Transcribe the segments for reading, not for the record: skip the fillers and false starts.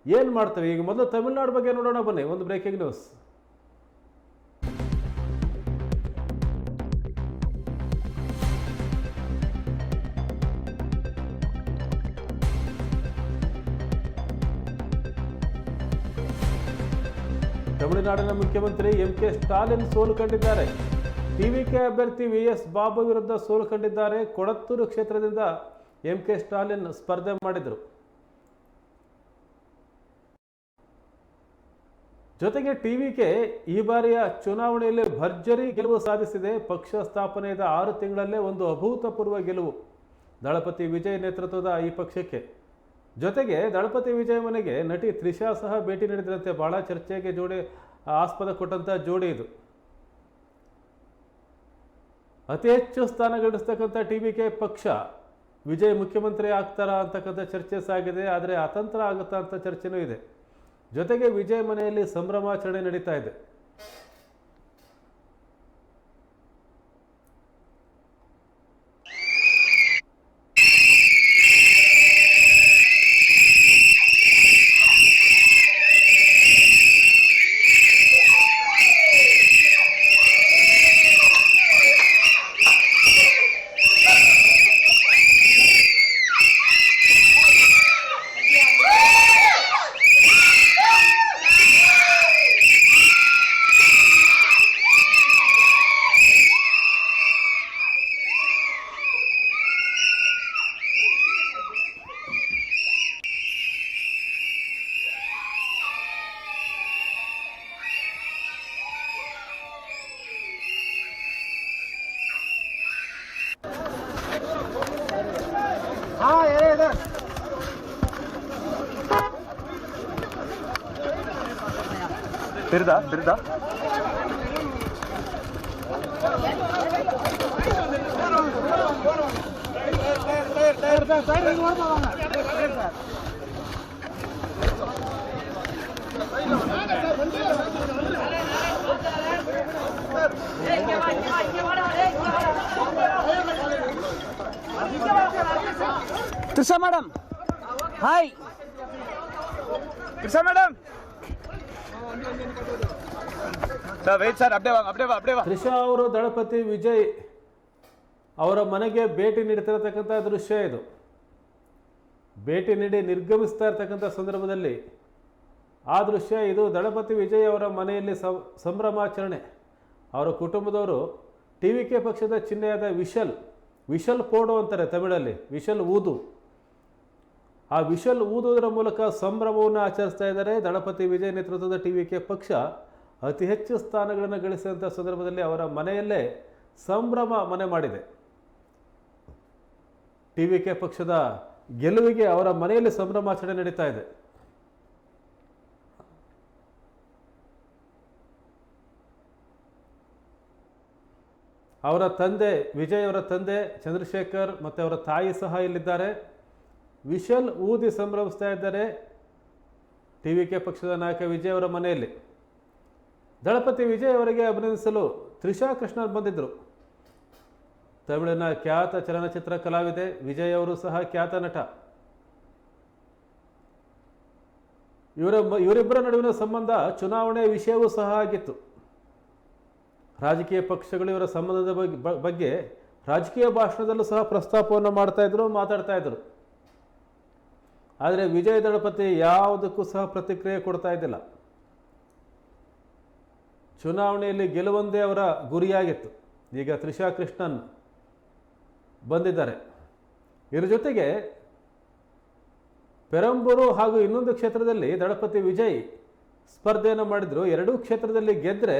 ಏನು ಮಾಡ್ತವೆ? ಈಗ ಮೊದಲು ತಮಿಳುನಾಡು ಬಗ್ಗೆ ನೋಡೋಣ ಬನ್ನಿ, ಒಂದು ಬ್ರೇಕಿಂಗ್ ನ್ಯೂಸ್. ತಮಿಳುನಾಡಿನ ಮುಖ್ಯಮಂತ್ರಿ ಎಂ.ಕೆ. ಸ್ಟಾಲಿನ್ ಸೋಲು ಕಂಡಿದ್ದಾರೆ. ಟಿವಿಕೆ ಅಭ್ಯರ್ಥಿ ವಿ.ಎಸ್. ಬಾಬು ವಿರುದ್ಧ ಸೋಲು ಕಂಡಿದ್ದಾರೆ. ಕೊಡತ್ತೂರು ಕ್ಷೇತ್ರದಿಂದ ಎಂ.ಕೆ. ಸ್ಟಾಲಿನ್ ಸ್ಪರ್ಧೆ ಮಾಡಿದರು. ಜೊತೆಗೆ ಟಿವಿಕೆ ಈ ಬಾರಿಯ ಚುನಾವಣೆಯಲ್ಲಿ ಭರ್ಜರಿ ಗೆಲುವು ಸಾಧಿಸಿದೆ. ಪಕ್ಷ ಸ್ಥಾಪನೆಯಾದ 6 ತಿಂಗಳಲ್ಲೇ ಒಂದು ಅಭೂತಪೂರ್ವ ಗೆಲುವು ದಳಪತಿ ವಿಜಯ್ ನೇತೃತ್ವದ ಈ ಪಕ್ಷಕ್ಕೆ. ಜೊತೆಗೆ ದಳಪತಿ ವಿಜಯ್ ಮನೆಗೆ ನಟಿ ತ್ರಿಷಾ ಸಹ ಭೇಟಿ ನೀಡಿದ್ರಂತೆ. ಬಹಳ ಚರ್ಚೆಗೆ ಆಸ್ಪದ ಕೊಟ್ಟಂತ ಜೋಡಿ ಇದು. ಅತಿ ಹೆಚ್ಚು ಸ್ಥಾನ ಗಳಿಸ್ತಕ್ಕಂಥ ಟಿವಿಕೆ ಪಕ್ಷ ವಿಜಯ್ ಮುಖ್ಯಮಂತ್ರಿ ಆಗ್ತಾರಾ ಅಂತಕ್ಕಂಥ ಚರ್ಚೆ ಸಾಗಿದೆ. ಆದರೆ ಅತಂತ್ರ ಆಗುತ್ತಾ ಅಂತ ಚರ್ಚೆನೂ ಇದೆ. ಜೊತೆಗೆ ವಿಜಯ್ ಮನೆಯಲ್ಲಿ ಸಂಭ್ರಮಾಚರಣೆ ನಡೀತಾ ಇದೆ. ಬಿರುದಾ Trisha madam, hi Trisha madam. Trisha ಅವರು ದಳಪತಿ ವಿಜಯ್ ಅವರ ಮನೆಗೆ ಭೇಟಿ ನೀಡ್ತಿರತಕ್ಕಂಥ ದೃಶ್ಯ ಇದು. ಭೇಟಿ ನೀಡಿ ನಿರ್ಗಮಿಸ್ತಾ ಇರ್ತಕ್ಕಂಥ ಸಂದರ್ಭದಲ್ಲಿ ಆ ದೃಶ್ಯ ಇದು. ದಳಪತಿ ವಿಜಯ್ ಅವರ ಮನೆಯಲ್ಲಿ ಸಂಭ್ರಮಾಚರಣೆ. ಅವರ ಕುಟುಂಬದವರು ಟಿವಿಕೆ ಪಕ್ಷದ ಚಿಹ್ನೆಯಾದ ವಿಶಲ್ ಪೋಡು ಅಂತಾರೆ ತಮಿಳಲ್ಲಿ, ವಿಶಲ್ ಊದು. ಆ ವಿಶಲ್ ಊದುವುದರ ಮೂಲಕ ಸಂಭ್ರಮವನ್ನು ಆಚರಿಸ್ತಾ ಇದ್ದಾರೆ. ದಳಪತಿ ವಿಜಯ್ ನೇತೃತ್ವದ ಟಿವಿಕೆ ಪಕ್ಷ ಅತಿ ಹೆಚ್ಚು ಸ್ಥಾನಗಳನ್ನು ಗಳಿಸಿದಂಥ ಸಂದರ್ಭದಲ್ಲಿ ಅವರ ಮನೆಯಲ್ಲೇ ಸಂಭ್ರಮ ಮನೆ ಮಾಡಿದೆ. ಟಿವಿಕೆ ಪಕ್ಷದ ಗೆಲುವಿಗೆ ಅವರ ಮನೆಯಲ್ಲಿ ಸಂಭ್ರಮಾಚರಣೆ ನಡೀತಾ ಇದೆ. ಅವರ ತಂದೆ ವಿಜಯ್ ಅವರ ತಂದೆ ಚಂದ್ರಶೇಖರ್ ಮತ್ತು ಅವರ ತಾಯಿ ಸಹ ಇಲ್ಲಿದ್ದಾರೆ. ವಿಶಲ್ ಊದಿ ಸಂಭ್ರಮಿಸ್ತಾ ಇದ್ದಾರೆ ಟಿವಿಕೆ ಪಕ್ಷದ ನಾಯಕ ವಿಜಯ್ ಅವರ ಮನೆಯಲ್ಲಿ. ದಳಪತಿ ವಿಜಯ್ ಅವರಿಗೆ ಅಭಿನಂದಿಸಲು ತ್ರಿಷಾ ಕೃಷ್ಣನ್ ಬಂದಿದ್ದರು. ತಮಿಳಿನ ಖ್ಯಾತ ಚಲನಚಿತ್ರ ಕಲಾವಿದೆ. ವಿಜಯ್ ಅವರು ಸಹ ಖ್ಯಾತ ನಟ. ಇವರಿಬ್ಬರ ನಡುವಿನ ಸಂಬಂಧ ಚುನಾವಣೆ ವಿಷಯವೂ ಸಹ ಆಗಿತ್ತು. ರಾಜಕೀಯ ಪಕ್ಷಗಳು ಇವರ ಸಂಬಂಧದ ಬಗ್ಗೆ ರಾಜಕೀಯ ಭಾಷಣದಲ್ಲೂ ಸಹ ಪ್ರಸ್ತಾಪವನ್ನು ಮಾತಾಡ್ತಾ ಇದ್ರು. ಆದರೆ ವಿಜಯ್ ದಳಪತಿ ಯಾವುದಕ್ಕೂ ಸಹ ಪ್ರತಿಕ್ರಿಯೆ ಕೊಡ್ತಾ ಇದ್ದಿಲ್ಲ. ಚುನಾವಣೆಯಲ್ಲಿ ಗೆಲುವೊಂದೇ ಅವರ ಗುರಿಯಾಗಿತ್ತು. ಈಗ ತ್ರಿಷಾ ಕೃಷ್ಣನ್ ಬಂದಿದ್ದಾರೆ. ಇದರ ಜೊತೆಗೆ ಪೆರಂಬೂರು ಹಾಗೂ ಇನ್ನೊಂದು ಕ್ಷೇತ್ರದಲ್ಲಿ ದಳಪತಿ ವಿಜಯ್ ಸ್ಪರ್ಧೆಯನ್ನು ಮಾಡಿದರು. ಎರಡೂ ಕ್ಷೇತ್ರದಲ್ಲಿ ಗೆದ್ದರೆ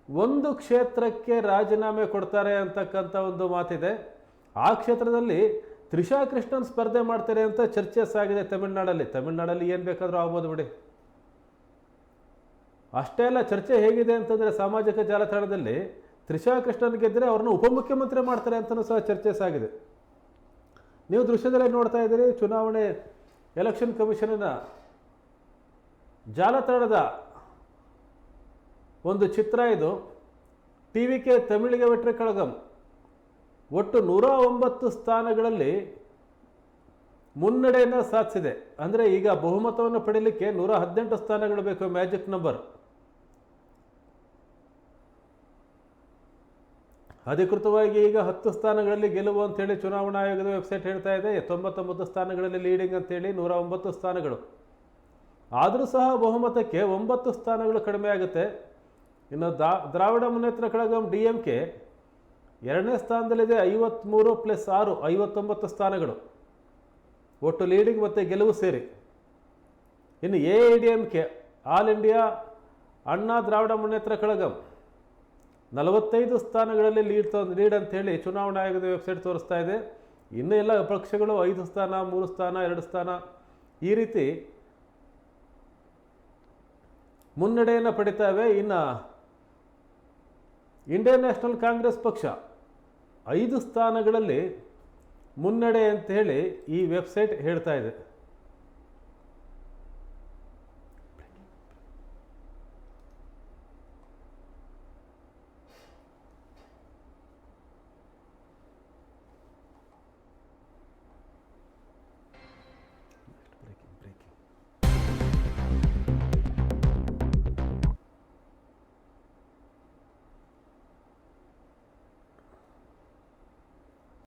ಒಂದು ಕ್ಷೇತ್ರಕ್ಕೆ ರಾಜೀನಾಮೆ ಕೊಡ್ತಾರೆ ಅಂತಕ್ಕಂಥ ಒಂದು ಮಾತಿದೆ. ಆ ಕ್ಷೇತ್ರದಲ್ಲಿ ತ್ರಿಷಾ ಕೃಷ್ಣನ್ ಸ್ಪರ್ಧೆ ಮಾಡ್ತಾರೆ ಅಂತ ಚರ್ಚೆ ಸಾಗಿದೆ ತಮಿಳುನಾಡಲ್ಲಿ ಏನು ಬೇಕಾದರೂ ಆಗ್ಬೋದು ಬಿಡಿ. ಅಷ್ಟೇ ಅಲ್ಲ, ಚರ್ಚೆ ಹೇಗಿದೆ ಅಂತಂದರೆ ಸಾಮಾಜಿಕ ಜಾಲತಾಣದಲ್ಲಿ ತ್ರಿಷಾ ಕೃಷ್ಣನ್ ಗೆದ್ದರೆ ಅವ್ರನ್ನ ಉಪಮುಖ್ಯಮಂತ್ರಿ ಮಾಡ್ತಾರೆ ಅಂತಲೂ ಸಹ ಚರ್ಚೆ ಸಾಗಿದೆ. ನೀವು ದೃಶ್ಯದಲ್ಲೇ ನೋಡ್ತಾ ಇದ್ದೀರಿ. ಚುನಾವಣೆ ಎಲೆಕ್ಷನ್ ಕಮಿಷನ್ನ ಜಾಲತಾಣದ ಒಂದು ಚಿತ್ರ ಇದು. ಟಿವಿಕೆ ತಮಿಳಿಗೆ ವೆಟ್ರಿ ಕಳಗಂ ಒಟ್ಟು 109 ಸ್ಥಾನಗಳಲ್ಲಿ ಮುನ್ನಡೆಯನ್ನು ಸಾಧಿಸಿದೆ. ಅಂದರೆ ಈಗ ಬಹುಮತವನ್ನು ಪಡೆಯಲಿಕ್ಕೆ 118 ಸ್ಥಾನಗಳು ಬೇಕು, ಮ್ಯಾಜಿಕ್ ನಂಬರ್. ಅಧಿಕೃತವಾಗಿ ಈಗ 10 ಸ್ಥಾನಗಳಲ್ಲಿ ಗೆಲುವು ಅಂತೇಳಿ ಚುನಾವಣಾ ಆಯೋಗದ ವೆಬ್ಸೈಟ್ ಹೇಳ್ತಾ ಇದೆ. 99 ಸ್ಥಾನಗಳಲ್ಲಿ ಲೀಡಿಂಗ್ ಅಂತೇಳಿ 109 ಸ್ಥಾನಗಳು. ಆದರೂ ಸಹ ಬಹುಮತಕ್ಕೆ 9 ಸ್ಥಾನಗಳು ಕಡಿಮೆ ಆಗುತ್ತೆ. ಇನ್ನು ದ್ರಾವಿಡ ಮುನ್ನೇತ್ರ ಕಳಗಂ DMK ಎರಡನೇ ಸ್ಥಾನದಲ್ಲಿದೆ, 53 + 6 59 ಸ್ಥಾನಗಳು, ಒಟ್ಟು ಲೀಡಿಂಗ್ ಮತ್ತು ಗೆಲುವು ಸೇರಿ. ಇನ್ನು AIDMK ಆಲ್ ಇಂಡಿಯಾ ಅಣ್ಣಾ ದ್ರಾವಿಡ ಮುನ್ನೇತ್ರ ಕಳಗಂ 45 ಸ್ಥಾನಗಳಲ್ಲಿ ಲೀಡ್ ಅಂತೇಳಿ ಚುನಾವಣಾ ಆಯೋಗದ ವೆಬ್ಸೈಟ್ ತೋರಿಸ್ತಾ ಇದೆ. ಇನ್ನು ಎಲ್ಲ ಪಕ್ಷಗಳು 5 ಸ್ಥಾನ, 3 ಸ್ಥಾನ, 2 ಸ್ಥಾನ ಈ ರೀತಿ ಮುನ್ನಡೆಯನ್ನು ಪಡಿತಾವೆ. ಇನ್ನು ಇಂಡಿಯನ್ ನ್ಯಾಷನಲ್ ಕಾಂಗ್ರೆಸ್ ಪಕ್ಷ 5 ಸ್ಥಾನಗಳಲ್ಲಿ ಮುನ್ನಡೆ ಅಂತ ಹೇಳಿ ಈ ವೆಬ್ಸೈಟ್ ಹೇಳ್ತಾ ಇದೆ.